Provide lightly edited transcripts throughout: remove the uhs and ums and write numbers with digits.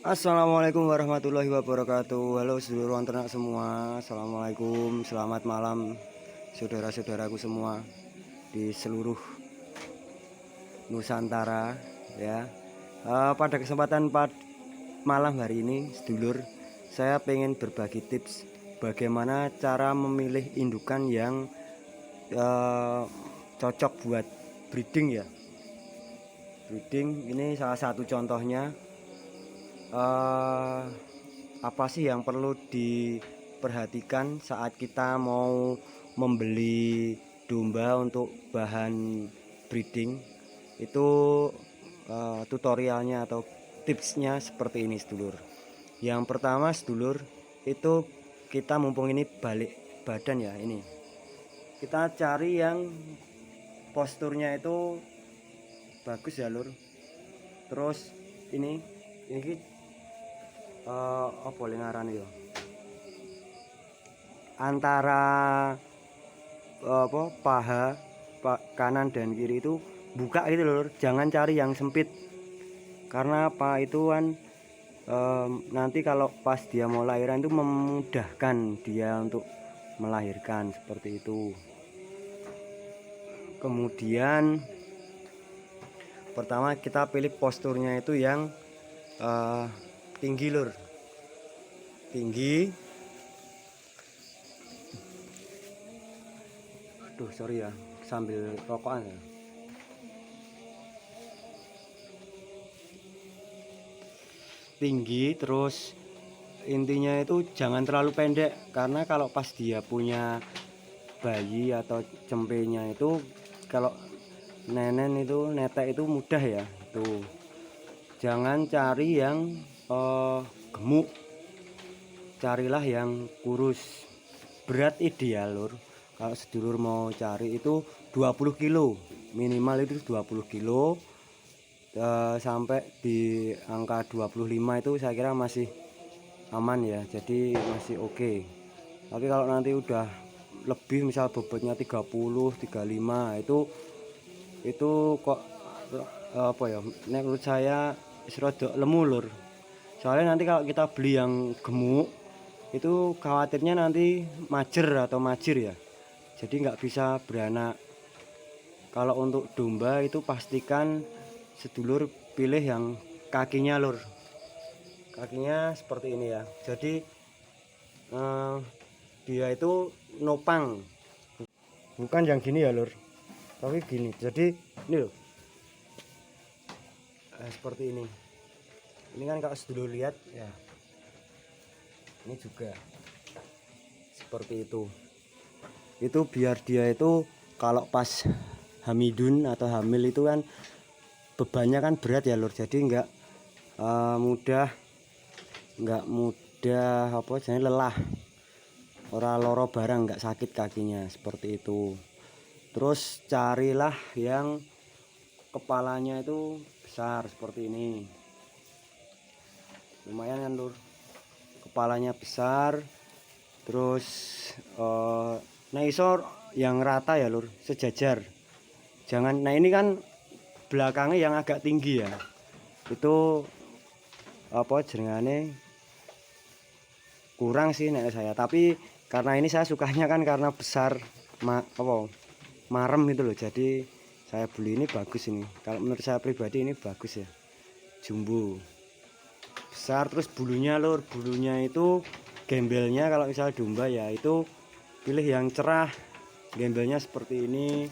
Assalamualaikum warahmatullahi wabarakatuh. Halo seluruh ternak semua. Assalamualaikum, selamat malam saudara-saudaraku semua di seluruh Nusantara ya. Pada kesempatan malam hari ini sedulur, saya pengen berbagi tips bagaimana cara memilih indukan yang cocok buat breeding ya. Breeding ini salah satu contohnya. Apa sih yang perlu diperhatikan saat kita mau membeli domba untuk bahan breeding? Itu tutorialnya atau tipsnya seperti ini sedulur. Yang pertama sedulur, itu kita mumpung ini balik badan ya, ini kita cari yang posturnya itu bagus ya lur. Terus ini apa ngaran ya, antara paha kanan dan kiri itu buka gitu lur. Jangan cari yang sempit, karena apa itu kan nanti kalau pas dia mau lahiran itu memudahkan dia untuk melahirkan seperti itu. Kemudian pertama kita pilih posturnya itu yang tinggi lur, tinggi. Aduh sorry ya, sambil rokokan ya. Tinggi, terus intinya itu jangan terlalu pendek, karena kalau pas dia punya bayi atau cempenya itu, kalau nenen itu netek itu mudah ya. Tuh, jangan cari yang gemuk, carilah yang kurus. Berat ideal lur, kalau sedulur mau cari itu 20 kilo minimal, itu 20 kilo sampai di angka 25 itu saya kira masih aman ya, jadi masih oke. Tapi kalau nanti udah lebih, misal bobotnya 30 35, itu kok apa ya, menurut saya serodok lemu lur. Soalnya nanti kalau kita beli yang gemuk itu khawatirnya nanti majer atau majir ya, jadi nggak bisa beranak. Kalau untuk domba itu pastikan sedulur pilih yang kakinya lur, kakinya seperti ini ya. Jadi dia itu nopang, bukan yang gini ya lur, tapi gini. Jadi ini loh, seperti ini. Ini kan kalau sedulur lihat ya, ini juga seperti itu. Itu biar dia itu kalau pas hamidun atau hamil itu kan bebannya kan berat ya lur, jadi nggak mudah apa jadi lelah, ora loro barang, nggak sakit kakinya seperti itu. Terus carilah yang kepalanya itu besar seperti ini, lumayan kan lur, kepalanya besar. Terus nah iso yang rata ya lur, sejajar. Jangan, nah ini kan belakangnya yang agak tinggi ya, itu apa jenengane kurang sih nek saya. Tapi karena ini saya sukanya kan karena besar, marem itu loh, jadi saya beli ini. Bagus ini, kalau menurut saya pribadi ini bagus ya, jumbo besar. Terus bulunya lur, bulunya itu gembelnya kalau misal domba ya itu pilih yang cerah, gembelnya seperti ini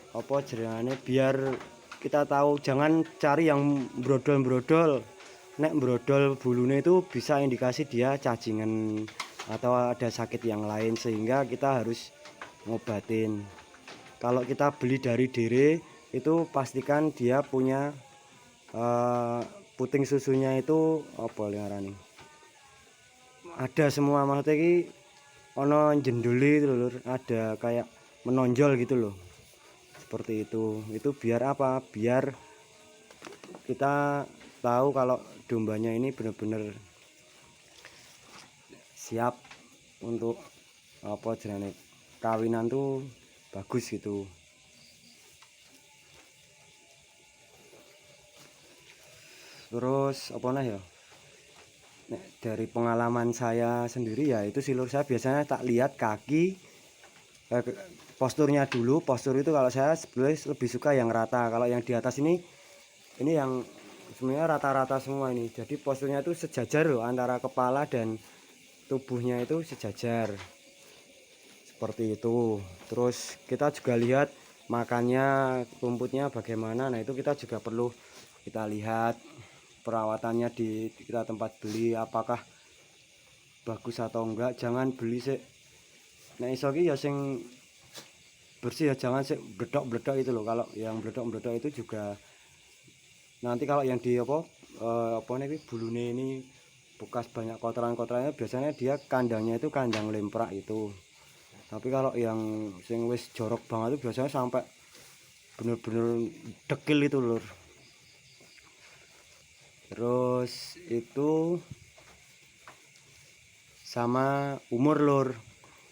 apa jenengane, biar kita tahu. Jangan cari yang brodol-brodol. Nek brodol bulunya itu bisa indikasi dia cacingan atau ada sakit yang lain, sehingga kita harus ngobatin. Kalau kita beli dari dere itu pastikan dia punya puting susunya itu apa ngarani, ada semua, maksudnya ini ono jenduli itu lur, ada kayak menonjol gitu loh, seperti itu. Itu biar apa, biar kita tahu kalau dombanya ini benar-benar siap untuk apa jenenge kawinan tuh bagus gitu. Terus apa nah ya, dari pengalaman saya sendiri ya itu silur saya biasanya tak lihat kaki, posturnya dulu. Postur itu kalau saya sebenarnya lebih suka yang rata. Kalau yang di atas ini yang sebenarnya rata-rata semua ini. Jadi posturnya itu sejajar loh, antara kepala dan tubuhnya itu sejajar. Seperti itu. Terus kita juga lihat makannya, rumputnya bagaimana. Nah, itu kita juga perlu kita lihat perawatannya di kita tempat beli apakah bagus atau enggak. Jangan beli sih nek iso ki ya sing bersih ya, jangan sih bledok-bledok itu loh. Kalau yang bledok-bledok itu juga nanti kalau yang di apa nih bulune ini bekas banyak kotoran-kotorannya, biasanya dia kandangnya itu kandang lemprak itu. Tapi kalau yang sing wis jorok banget itu biasanya sampai bener-bener dekil itu lur. Terus itu sama umur lur.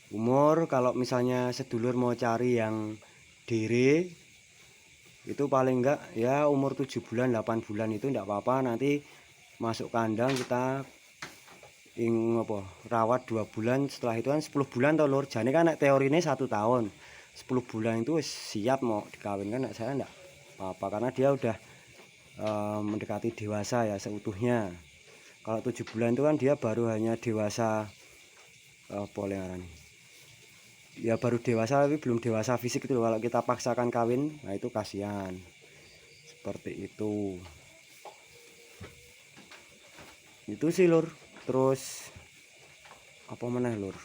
Umur kalau misalnya sedulur mau cari yang dere itu paling enggak ya umur 7 bulan 8 bulan itu enggak apa-apa. Nanti masuk kandang kita rawat 2 bulan, setelah itu kan 10 bulan toh lur. Jane kan nek teorine 1 tahun. 10 bulan itu siap mau dikawinkan. Nek saya enggak apa-apa karena dia udah mendekati dewasa ya seutuhnya. Kalau 7 bulan itu kan dia baru hanya dewasa ya baru dewasa tapi belum dewasa fisik itu. Kalau kita paksakan kawin, nah itu kasihan. Seperti itu. Itu sih lur. Terus apa meneh lur?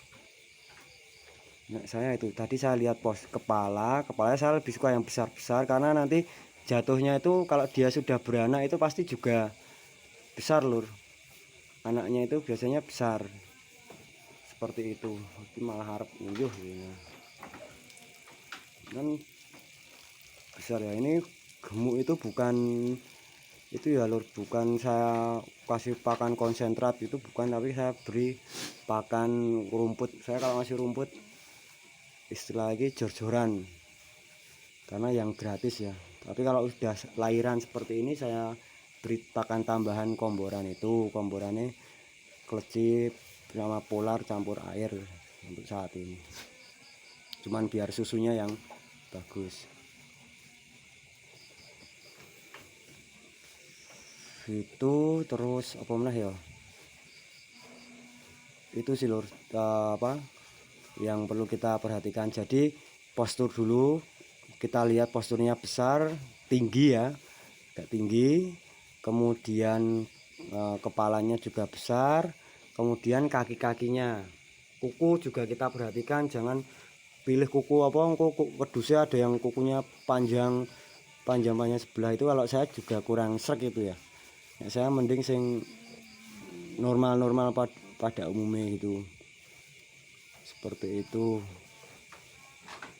Nah, saya itu tadi saya lihat kepalanya saya lebih suka yang besar-besar karena nanti jatuhnya itu kalau dia sudah beranak itu pasti juga besar lur. Anaknya itu biasanya besar. Seperti itu. Tapi malah harap nyuh ya. Kan besar ya. Ini gemuk itu bukan itu ya lur, bukan saya kasih pakan konsentrat itu bukan, tapi saya beri pakan rumput. Saya kalau ngasih rumput istilah lagi jor-joran karena yang gratis ya. Tapi kalau sudah lahiran seperti ini saya beri pakan tambahan komboran. Itu komborannya klecip sama polar campur air untuk saat ini, cuman biar susunya yang bagus. Itu terus apa meneh ya, itu sih lur apa yang perlu kita perhatikan. Jadi postur dulu, kita lihat posturnya besar tinggi ya, agak tinggi, kemudian kepalanya juga besar, kemudian kaki-kakinya, kuku juga kita perhatikan. Jangan pilih kuku kuku wedusnya ada yang kukunya panjang sebelah itu. Kalau saya juga kurang srek itu ya. Saya mending sing normal pada umumnya gitu. Seperti itu.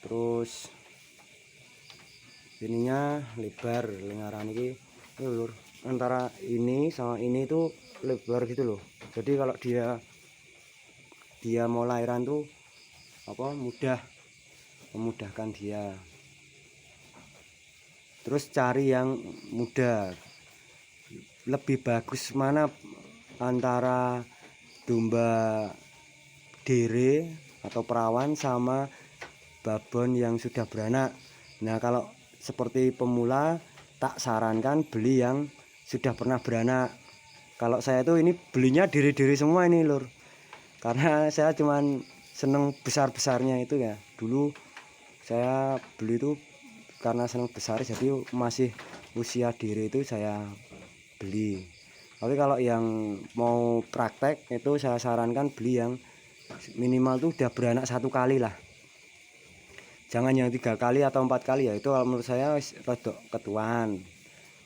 Terus ininya lebar lengaran ini lur, antara ini sama ini tuh lebar gitu loh. Jadi kalau dia mau lahiran tuh memudahkan dia. Terus cari yang muda. Lebih bagus mana antara domba dere atau perawan sama babon yang sudah beranak. Nah, kalau seperti pemula tak sarankan beli yang sudah pernah beranak. Kalau saya tuh ini belinya diri-diri semua ini lur, karena saya cuman seneng besar-besarnya itu ya. Dulu saya beli itu karena seneng besar, jadi masih usia diri itu saya beli. Tapi kalau yang mau praktek itu saya sarankan beli yang minimal tuh udah beranak 1 kali lah, jangan yang 3 kali atau 4 kali ya. Itu kalau menurut saya rodok ketuaan.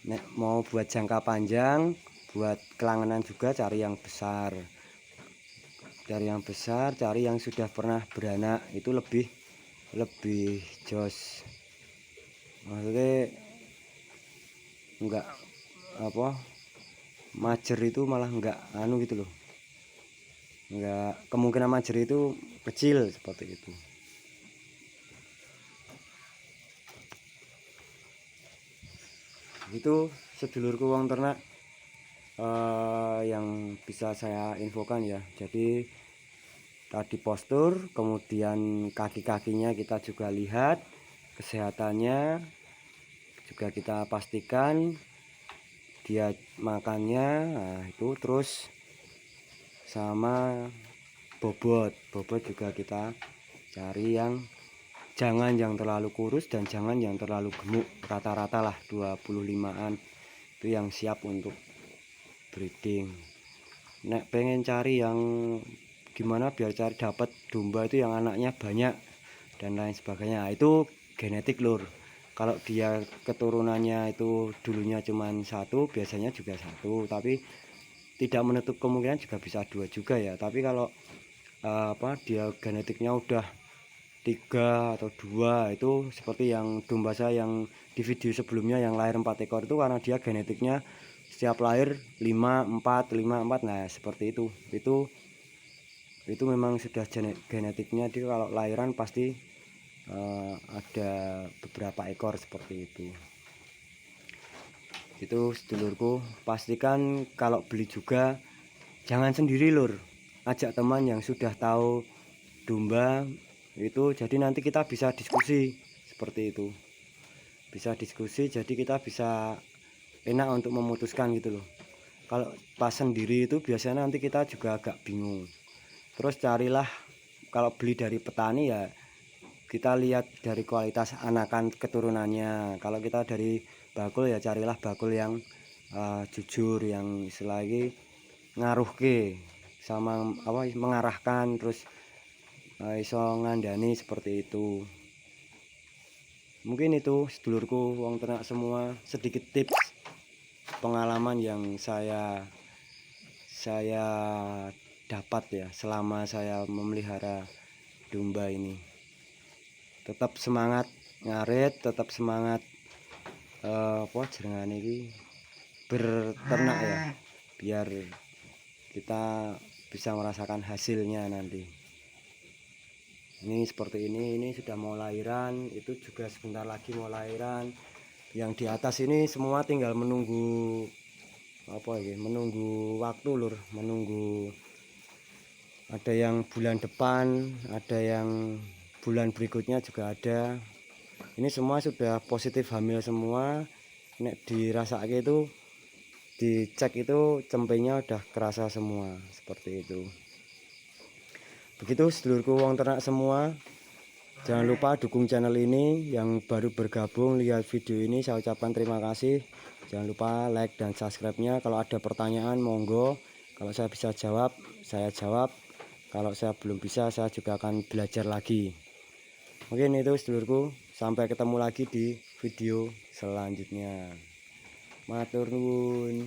Nek mau buat jangka panjang, buat kelangenan juga cari yang besar. Cari yang sudah pernah beranak, itu lebih jos. Maksudnya enggak majer itu malah enggak gitu loh. Enggak, kemungkinan majer itu kecil seperti itu. Itu sedulurku wong ternak yang bisa saya infokan ya. Jadi tadi postur, kemudian kaki-kakinya kita juga lihat kesehatannya, juga kita pastikan dia makannya. Nah, itu terus sama bobot juga kita cari yang jangan yang terlalu kurus dan jangan yang terlalu gemuk, rata-rata lah 25-an itu yang siap untuk breeding. Nek pengen cari yang gimana biar cari dapat domba itu yang anaknya banyak dan lain sebagainya, itu genetik lur. Kalau dia keturunannya itu dulunya cuma satu, biasanya juga satu, tapi tidak menutup kemungkinan juga bisa dua juga ya. Tapi kalau dia genetiknya udah 3 atau 2, itu seperti yang domba saya yang di video sebelumnya yang lahir 4 ekor itu, karena dia genetiknya setiap lahir 5-4. Nah seperti itu memang sudah genetiknya dia kalau lahiran pasti ada beberapa ekor seperti itu sedulurku. Pastikan kalau beli juga jangan sendiri lur, ajak teman yang sudah tahu domba itu, jadi nanti kita bisa diskusi seperti itu, bisa diskusi, jadi kita bisa enak untuk memutuskan gitu loh. Kalau pas sendiri itu biasanya nanti kita juga agak bingung. Terus carilah, kalau beli dari petani ya kita lihat dari kualitas anakan keturunannya. Kalau kita dari bakul ya carilah bakul yang jujur, yang selagi ngaruh ke sama mengarahkan, terus iso ngandani seperti itu. Mungkin itu sedulurku wong ternak semua, sedikit tips pengalaman yang saya dapat ya selama saya memelihara domba ini. Tetap semangat ngarit, tetap semangat jenengan ini berternak ya, biar kita bisa merasakan hasilnya nanti. Ini seperti ini sudah mau lahiran, itu juga sebentar lagi mau lahiran. Yang di atas ini semua tinggal menunggu menunggu waktu lur, menunggu ada yang bulan depan, ada yang bulan berikutnya juga ada. Ini semua sudah positif hamil semua. Nek dirasake itu, dicek itu cempenya udah kerasa semua seperti itu. Begitu sedulurku wong ternak semua, jangan lupa dukung channel ini. Yang baru bergabung lihat video ini saya ucapkan terima kasih. Jangan lupa like dan subscribe-nya. Kalau ada pertanyaan monggo, kalau saya bisa jawab saya jawab, kalau saya belum bisa saya juga akan belajar lagi. Mungkin itu sedulurku, sampai ketemu lagi di video selanjutnya. Matur nuwun.